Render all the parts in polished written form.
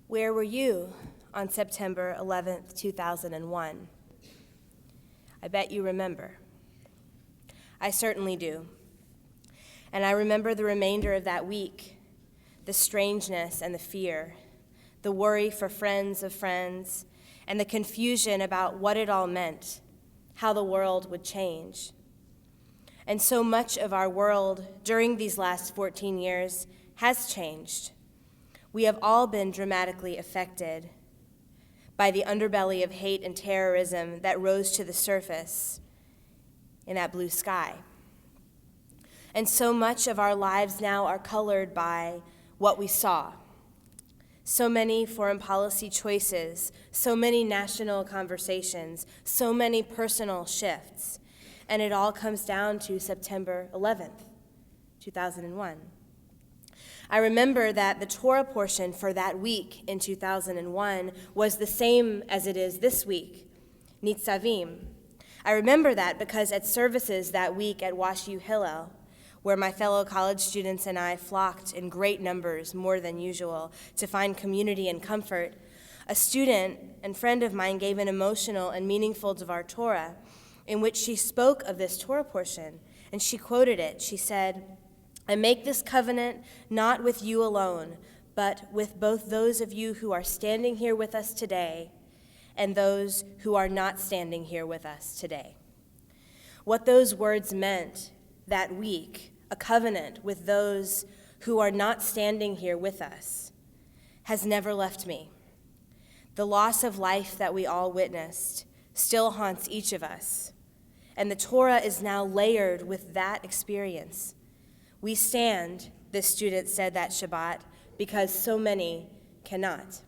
Where were you on September 11th, 2001? I bet you remember. I certainly do. And I remember the remainder of that week, the strangeness and the fear, the worry for friends of friends, and the confusion about what it all meant, how the world would change. And so much of our world during these last 14 years has changed. We have all been dramatically affected by the underbelly of hate and terrorism that rose to the surface in that blue sky. And so much of our lives now are colored by what we saw. So many foreign policy choices, so many national conversations, so many personal shifts. And it all comes down to September 11th, 2001. I remember that the Torah portion for that week in 2001 was the same as it is this week, Nitzavim. I remember that because at services that week at WashU Hillel, where my fellow college students and I flocked in great numbers, more than usual, to find community and comfort, a student and friend of mine gave an emotional and meaningful Dvar Torah in which she spoke of this Torah portion, and she quoted it. She said, "I make this covenant not with you alone, but with both those of you who are standing here with us today and those who are not standing here with us today." What those words meant that week, a covenant with those who are not standing here with us, has never left me. The loss of life that we all witnessed still haunts each of us, and the Torah is now layered with that experience. We stand, this student said that Shabbat, because so many cannot.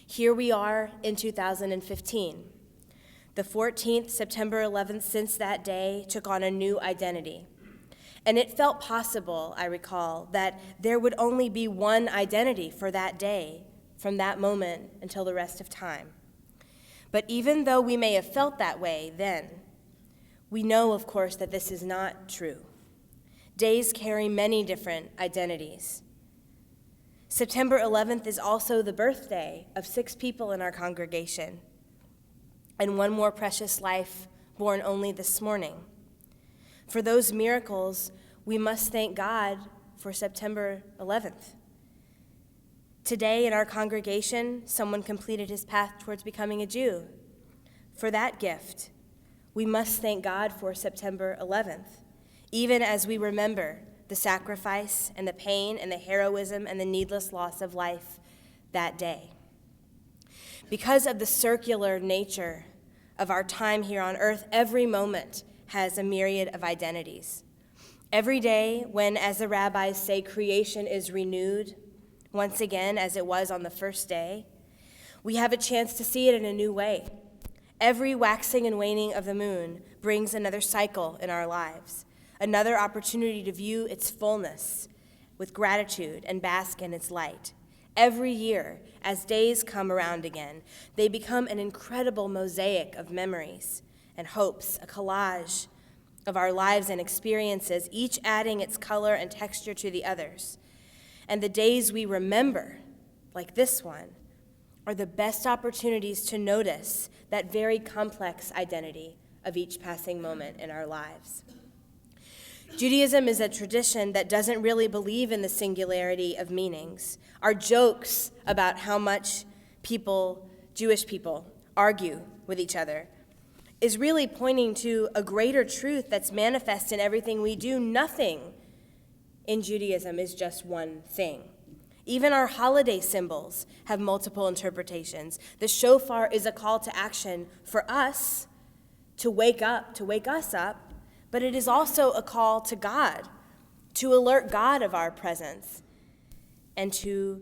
Here we are in 2015. The 14th, September 11th, since that day, took on a new identity. And it felt possible, I recall, that there would only be one identity for that day, from that moment until the rest of time. But even though we may have felt that way then, we know, of course, that this is not true. Days carry many different identities. September 11th is also the birthday of 6 people in our congregation, and one more precious life born only this morning. For those miracles, we must thank God for September 11th. Today in our congregation, someone completed his path towards becoming a Jew. For that gift, we must thank God for September 11th, even as we remember the sacrifice and the pain and the heroism and the needless loss of life that day. Because of the circular nature of our time here on earth, every moment has a myriad of identities. Every day, when, as the rabbis say, creation is renewed, once again as it was on the first day, we have a chance to see it in a new way. Every waxing and waning of the moon brings another cycle in our lives, another opportunity to view its fullness with gratitude and bask in its light. Every year, as days come around again, they become an incredible mosaic of memories and hopes, a collage of our lives and experiences, each adding its color and texture to the others. And the days we remember, like this one, are the best opportunities to notice that very complex identity of each passing moment in our lives. Judaism is a tradition that doesn't really believe in the singularity of meanings. Our jokes about how much Jewish people, argue with each other is really pointing to a greater truth that's manifest in everything we do. Nothing in Judaism is just one thing. Even our holiday symbols have multiple interpretations. The shofar is a call to action for us to wake us up, but it is also a call to God, to alert God of our presence, and to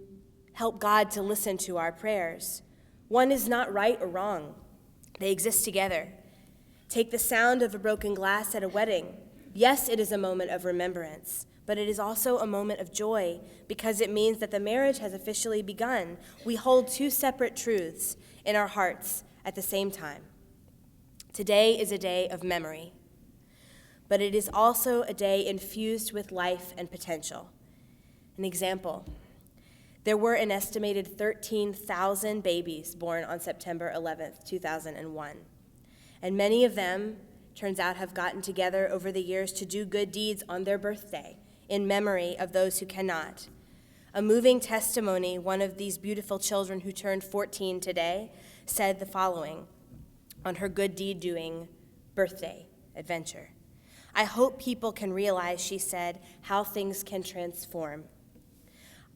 help God to listen to our prayers. One is not right or wrong. They exist together. Take the sound of a broken glass at a wedding. Yes, it is a moment of remembrance, but it is also a moment of joy because it means that the marriage has officially begun. We hold 2 separate truths in our hearts at the same time. Today is a day of memory, but it is also a day infused with life and potential. An example, There were an estimated 13,000 babies born on September 11th, 2001. And many of them, turns out, have gotten together over the years to do good deeds on their birthday in memory of those who cannot. A moving testimony, one of these beautiful children who turned 14 today said the following on her good deed doing birthday adventure. I hope people can realize, she said, how things can transform.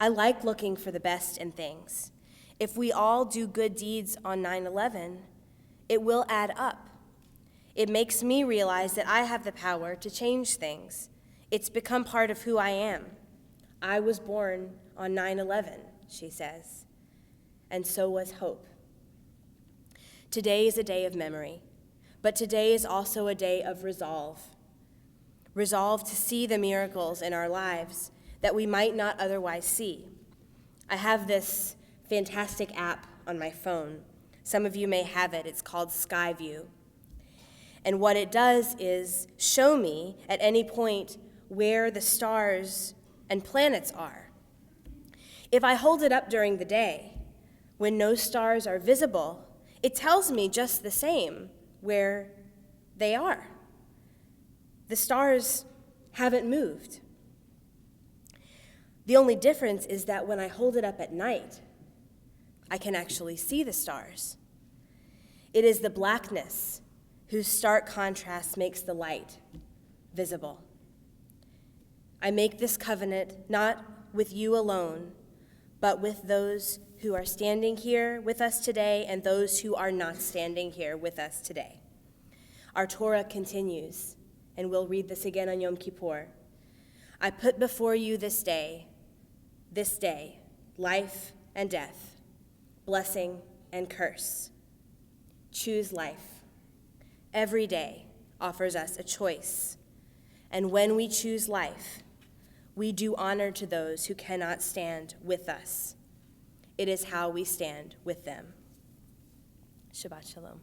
I like looking for the best in things. If we all do good deeds on 9/11, it will add up. It makes me realize that I have the power to change things. It's become part of who I am. I was born on 9/11, she says, and so was hope. Today is a day of memory, but today is also a day of resolve. Resolve to see the miracles in our lives that we might not otherwise see. I have this fantastic app on my phone. Some of you may have it. It's called Skyview. And what it does is show me at any point where the stars and planets are. If I hold it up during the day, when no stars are visible, it tells me just the same where they are. The stars haven't moved. The only difference is that when I hold it up at night, I can actually see the stars. It is the blackness whose stark contrast makes the light visible. I make this covenant not with you alone, but with those who are standing here with us today and those who are not standing here with us today. Our Torah continues, and we'll read this again on Yom Kippur. I put before you this day, life and death, blessing and curse. Choose life. Every day offers us a choice. And when we choose life, we do honor to those who cannot stand with us. It is how we stand with them. Shabbat shalom.